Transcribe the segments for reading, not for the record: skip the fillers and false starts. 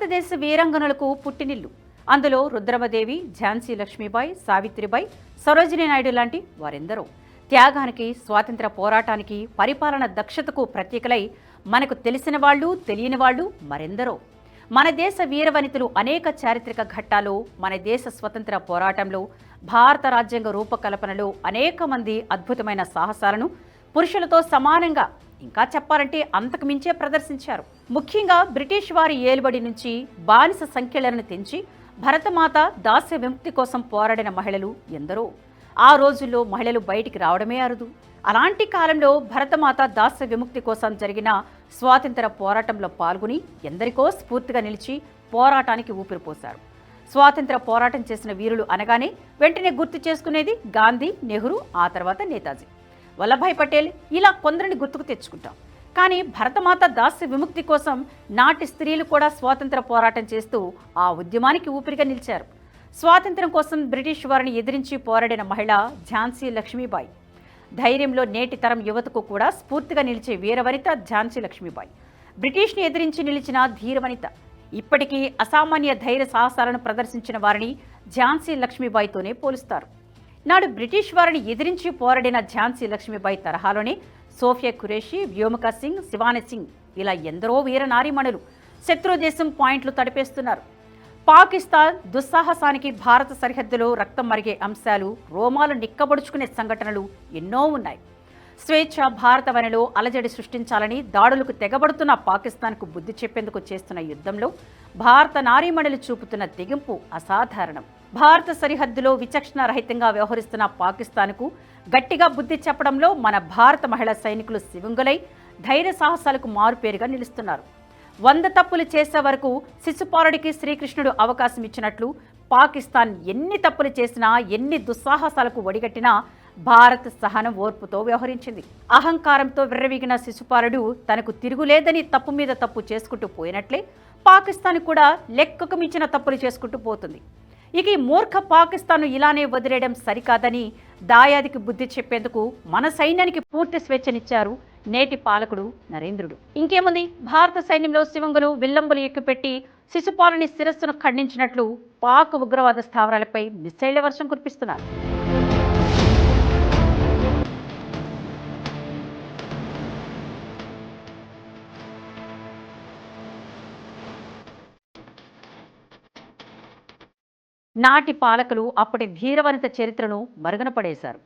భారతదేశ వీరాంగనలకు పుట్టినిల్లు. అందులో రుద్రమదేవి, ఝాన్సీ లక్ష్మీబాయి, సావిత్రిబాయి, సరోజినీ నాయుడు లాంటి వారెందరో త్యాగానికి, స్వాతంత్ర పోరాటానికి, పరిపాలన దక్షతకు ప్రత్యేకలై మనకు తెలిసిన వాళ్ళు, తెలియని వాళ్ళు మరెందరో. మన దేశ వీరవనితలు అనేక చారిత్రక ఘట్టాలు, మన దేశ స్వతంత్ర పోరాటంలో, భారత రాజ్యాంగ రూపకల్పనలో అనేక మంది అద్భుతమైన సాహసాలను పురుషులతో సమానంగా, ఇంకా చెప్పాలంటే అంతకు మించే ప్రదర్శించారు. ముఖ్యంగా బ్రిటిష్ వారి ఏలుబడి నుంచి బానిస సంఖ్యలను తెంచి భరతమాత దాస్య విముక్తి కోసం పోరాడిన మహిళలు ఎందరో. ఆ రోజుల్లో మహిళలు బయటికి రావడమే అరుదు. అలాంటి కాలంలో భరతమాత దాస్య విముక్తి కోసం జరిగిన స్వాతంత్ర పోరాటంలో పాల్గొని ఎందరికో స్ఫూర్తిగా నిలిచి పోరాటానికి ఊపిరిపోశారు. స్వాతంత్ర పోరాటం చేసిన వీరులు అనగానే వెంటనే గుర్తు చేసుకునేది గాంధీ, నెహ్రూ, ఆ తర్వాత నేతాజీ, వల్లభాయ్ పటేల్, ఇలా కొందరిని గుర్తుకు తెచ్చుకుంటాం. కానీ భరతమాత దాస్య విముక్తి కోసం నాటి స్త్రీలు కూడా స్వాతంత్ర పోరాటం చేస్తూ ఆ ఉద్యమానికి ఊపిరిగా నిలిచారు. స్వాతంత్ర్యం కోసం బ్రిటిష్ వారిని ఎదిరించి పోరాడిన మహిళ ఝాన్సీ లక్ష్మీబాయి. ధైర్యంలో నేటి తరం యువతకు కూడా స్ఫూర్తిగా నిలిచే వీరవనిత ఝాన్సీ లక్ష్మీబాయి. బ్రిటిష్ని ఎదిరించి నిలిచిన ధీరవనిత. ఇప్పటికీ అసామాన్య ధైర్య సాహసాలను ప్రదర్శించిన వారిని ఝాన్సీ లక్ష్మీబాయితోనే పోలుస్తారు. నాడు బ్రిటిష్ వారిని ఎదిరించి పోరాడిన ఝాన్సీ లక్ష్మీబాయి తరహాలోనే సోఫియా ఖురేషీ, వ్యోమికా సింగ్, శివాని సింగ్, ఇలా ఎందరో వీర నారీమణులు శత్రు దేశం పాయింట్లు తడిపేస్తున్నారు. పాకిస్తాన్ దుస్సాహసానికి భారత సరిహద్దులో రక్తం మరిగే అంశాలు, రోమాలు నిక్కబొడుచుకునే సంఘటనలు ఎన్నో ఉన్నాయి. స్వేచ్ఛ భారత వనలో అలజడి సృష్టించాలని దాడులకు తెగబడుతున్న పాకిస్తాన్కు బుద్ధి చెప్పేందుకు చేస్తున్న యుద్ధంలో భారత నారీమణులు చూపుతున్న తెగింపు అసాధారణం. భారత సరిహద్దులో విచక్షణ రహితంగా వ్యవహరిస్తున్న పాకిస్తాన్కు గట్టిగా బుద్ధి చెప్పడంలో మన భారత మహిళా సైనికులు శివంగులై ధైర్య సాహసాలకు మారుపేరుగా నిలుస్తున్నారు. 100 తప్పులు చేసే వరకు శిశుపాలుడికి శ్రీకృష్ణుడు అవకాశం ఇచ్చినట్లు పాకిస్తాన్ ఎన్ని తప్పులు చేసినా, ఎన్ని దుస్సాహసాలకు ఒడిగట్టినా భారత్ సహనం, ఓర్పుతో వ్యవహరించింది. అహంకారంతో విర్రవీగిన శిశుపాలుడు తనకు తిరుగులేదని తప్పు మీద తప్పు చేసుకుంటూ పోయినట్లే పాకిస్తాన్ కూడా లెక్కకు మించిన తప్పులు చేసుకుంటూ పోతుంది. ఇక ఈ మూర్ఖ పాకిస్తాన్ను ఇలానే వదిలేయడం సరికాదని దాయాదికి బుద్ధి చెప్పేందుకు మన సైన్యానికి పూర్తి స్వేచ్ఛనిచ్చారు నేటి పాలకుడు నరేంద్రుడు. ఇంకేముంది, భారత సైన్యంలో శివంగులు విల్లంబులు ఎక్కుపెట్టి శిశుపాలుని శిరస్సును ఖండించినట్లు పాక్ ఉగ్రవాద స్థావరాలపై మిసైళ్ల వర్షం కురిపిస్తున్నారు. నాటి పాలకులు అప్పటి ధీరవనిత చరిత్రను మరుగున పడేశారు.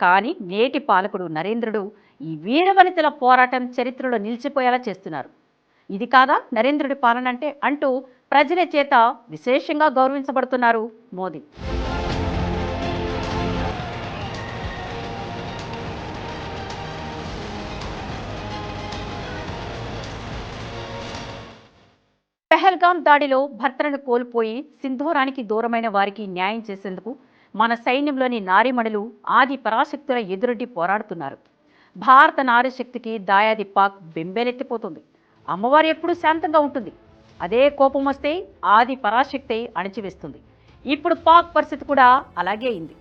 కానీ నేటి పాలకుడు నరేంద్రుడు ఈ వీరవనితల పోరాటం చరిత్రలో నిలిచిపోయేలా చేస్తున్నారు. ఇది కాదా నరేంద్రుడి పాలన అంటే అంటూ ప్రజల చేత విశేషంగా గౌరవించబడుతున్నారు మోదీ. పెహల్గాం దాడిలో భర్తలను కోల్పోయి సింధూరానికి దూరమైన వారికి న్యాయం చేసేందుకు మన సైన్యంలోని నారీమణులు ఆది పరాశక్తుల ఎదురొడ్డి పోరాడుతున్నారు. భారత నారీశక్తికి దాయాది పాక్ బెంబేలెత్తిపోతుంది. అమ్మవారు ఎప్పుడూ శాంతంగా ఉంటుంది. అదే కోపం వస్తే ఆది పరాశక్తి అణచివేస్తుంది. ఇప్పుడు పాక్ పరిస్థితి కూడా అలాగే అయింది.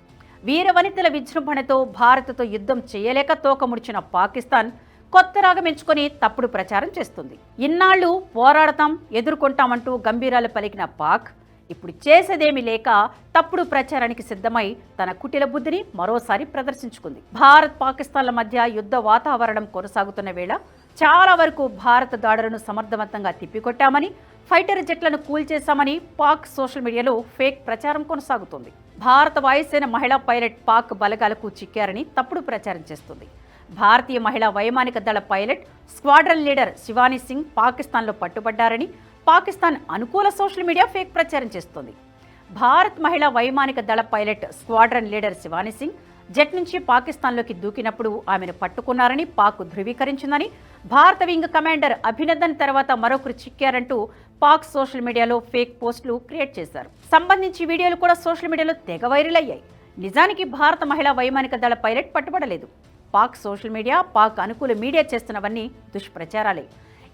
వీరవనితల విజృంభణతో భారత్తో యుద్ధం చేయలేక తోకముడిచిన పాకిస్తాన్ కొత్త రాగం ఎంచుకొని తప్పుడు ప్రచారం చేస్తుంది. ఇన్నాళ్లు పోరాడతాం, ఎదుర్కొంటామంటూ గంభీరాలు పలికిన పాక్ ఇప్పుడు చేసేదేమీ లేక తప్పుడు ప్రచారానికి సిద్ధమై తన కుటిల బుద్ధిని మరోసారి ప్రదర్శించుకుంది. భారత్ పాకిస్తాన్ల మధ్య యుద్ధ వాతావరణం కొనసాగుతున్న వేళ చాలా వరకు భారత దాడులను సమర్థవంతంగా తిప్పికొట్టామని, ఫైటర్ జెట్లను కూల్చేశామని పాక్ సోషల్ మీడియాలో ఫేక్ ప్రచారం కొనసాగుతుంది. భారత వాయుసేన మహిళా పైలట్ పాక్ బలగాలకు చిక్కారని తప్పుడు ప్రచారం చేస్తుంది. భారతీయ మహిళా వైమానిక దళ pilot squadron leader Shivani Singh పాకిస్తాన్లో పట్టుబడ్డారని పాకిస్తాన్ అనుకూల సోషల్ మీడియా ఫేక్ ప్రచారం చేస్తోంది. భారత్ మహిళా వైమానిక దళ pilot squadron leader Shivani Singh jet నుంచి పాకిస్తాన్లోకి దూకినప్పుడు ఆమెను పట్టుకున్నారని పాక్ ధృవీకరించిందని, భారత వింగ్ కమాండర్ అభినందన్ తర్వాత మరొకరు చిక్కారంటూ పాక్ సోషల్ మీడియాలో ఫేక్ పోస్టులు క్రియేట్ చేశారు. సంబంధించి వీడియోలు కూడా సోషల్ మీడియాలో తెగ వైరల్ అయ్యాయి. నిజానికి భారత మహిళా వైమానిక దళ పైలట్ పట్టుబడలేదు. పాక్ సోషల్ మీడియా, పాక్ అనుకూల మీడియా చేస్తున్నవన్నీ దుష్ప్రచారాలే.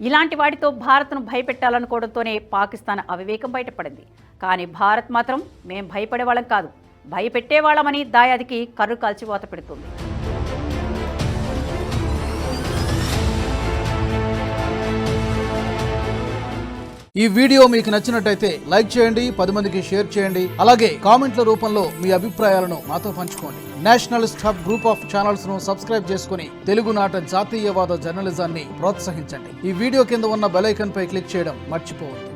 ఇలాంటి వాటితో భారత్ను భయపెట్టాలనుకోవడంతోనే పాకిస్తాన్ అవివేకం బయటపడింది. కానీ భారత్ మాత్రం మేం భయపడేవాళ్ళం కాదు, భయపెట్టేవాళ్ళమని దాయాదికి కర్రు కాల్చివాత పెడుతుంది. ఈ వీడియో మీకు నచ్చినట్టయితే లైక్ చేయండి, 10 మందికి షేర్ చేయండి. అలాగే కామెంట్ల రూపంలో మీ అభిప్రాయాలను మాతో పంచుకోండి. Nationalist hub group of channels ను సబ్స్క్రైబ్ చేసుకుని తెలుగునాట జాతీయవాద జర్నలిజాన్ని ప్రోత్సహించండి. ఈ వీడియో కింద ఉన్న బెల్ ఐకాన్ పై క్లిక్ చేయడం మర్చిపోవద్దు.